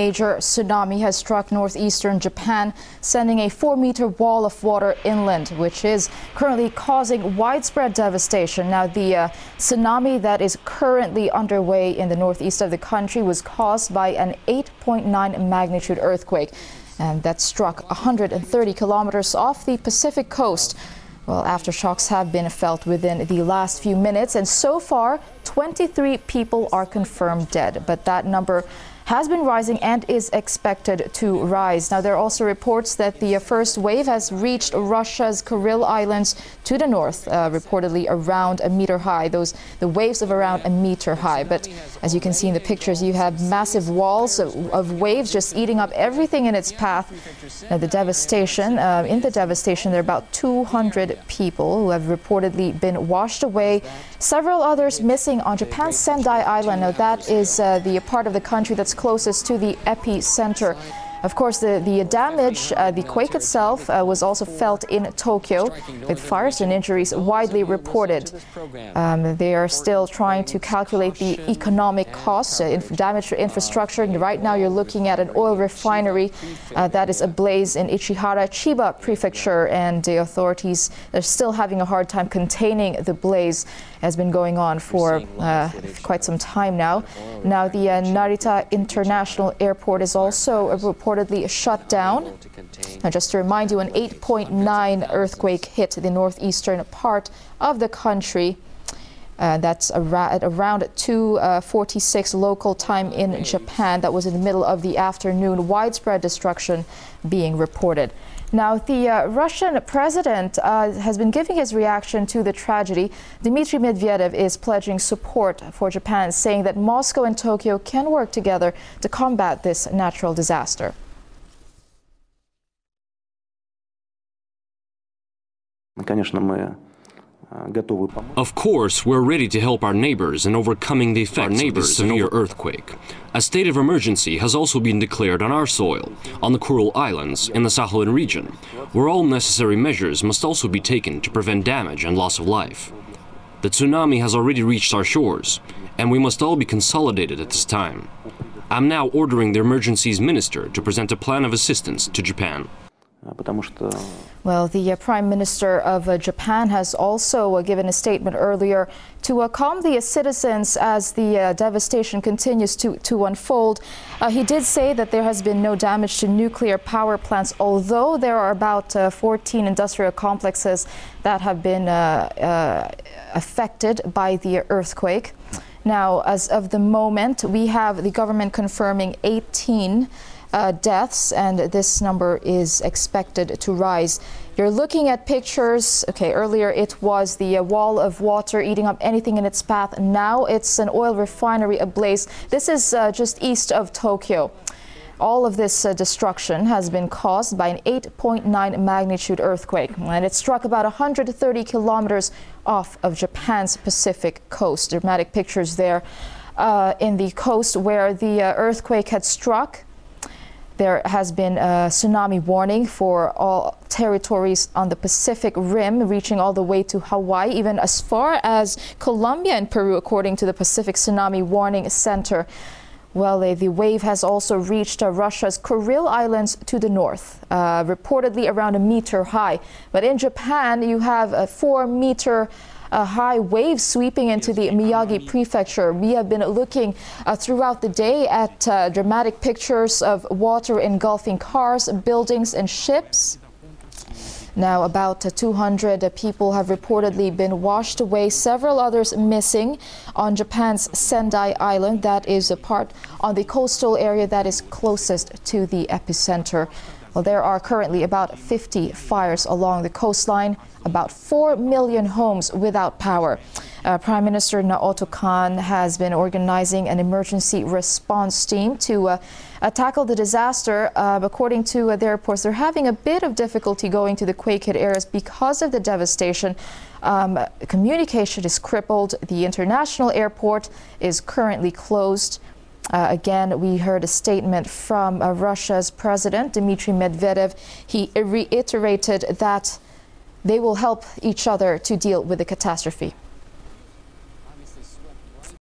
major tsunami has struck northeastern Japan, sending a 4-meter wall of water inland, which is currently causing widespread devastation. Now, the tsunami that is currently underway in the northeast of the country was caused by an 8.9 magnitude earthquake, and that struck 130 kilometers off the Pacific coast. Well, aftershocks have been felt within the last few minutes, and so far 23 people are confirmed dead, but that number has been rising and is expected to rise. Now, there are also reports that the first wave has reached Russia's Kuril Islands to the north, reportedly around a meter high. The waves of around a meter high. But as you can see in the pictures, you have massive walls of waves just eating up everything in its path. Now, the devastation, in the devastation, there are about 200 people who have reportedly been washed away. Several others missing on Japan's Sendai Island. Now, that is the part of the country that's closest to the epicenter. Of course, the damage, the quake itself was also felt in Tokyo, with fires and injuries widely reported. They are still trying to calculate the economic costs, damage to infrastructure. Right now, you're looking at an oil refinery that is ablaze in Ichihara, Chiba Prefecture, and the authorities are still having a hard time containing the blaze. Has been going on for quite some time now. Now, the Narita International Airport is also reportedly shut down. Now, just to remind you, an 8.9 earthquake hit the northeastern part of the country. That's at around 2:46 local time in Japan. That was in the middle of the afternoon. Widespread destruction being reported. Now, the Russian president has been giving his reaction to the tragedy. Dmitry Medvedev is pledging support for Japan, saying that Moscow and Tokyo can work together to combat this natural disaster. Of course, we're ready to help our neighbors in overcoming the effects of this severe earthquake. A state of emergency has also been declared on our soil, on the Kuril Islands, in the Sakhalin region, where all necessary measures must also be taken to prevent damage and loss of life. The tsunami has already reached our shores, and we must all be consolidated at this time. I'm now ordering the emergencies minister to present a plan of assistance to Japan. Well, the Prime Minister of Japan has also given a statement earlier to calm the citizens as the devastation continues to unfold. He did say that there has been no damage to nuclear power plants, although there are about 14 industrial complexes that have been affected by the earthquake. Now, as of the moment, we have the government confirming 18 deaths, and this number is expected to rise. You're looking at pictures. Okay, earlier it was the wall of water eating up anything in its path. Now it's an oil refinery ablaze. This is just east of Tokyo. All of this destruction has been caused by an 8.9 magnitude earthquake, and it struck about 130 kilometers off of Japan's Pacific coast. Dramatic pictures there in the coast where the earthquake had struck. There has been a tsunami warning for all territories on the Pacific Rim, reaching all the way to Hawaii, even as far as Colombia and Peru, according to the Pacific Tsunami Warning Center. Well, the wave has also reached Russia's Kuril Islands to the north, reportedly around a meter high. But in Japan, you have a 4-meter high waves sweeping into the Miyagi Prefecture. We have been looking throughout the day at dramatic pictures of water engulfing cars, buildings, and ships. Now, about 200 people have reportedly been washed away, several others missing on Japan's Sendai Island. That is a part on the coastal area that is closest to the epicenter. Well, there are currently about 50 fires along the coastline, about 4 million homes without power. Prime Minister Naoto Kan has been organizing an emergency response team to tackle the disaster. According to their reports, they're having a bit of difficulty going to the quake-hit areas because of the devastation. Communication is crippled. The international airport is currently closed. Again, we heard a statement from Russia's president, Dmitry Medvedev. He reiterated that they will help each other to deal with the catastrophe.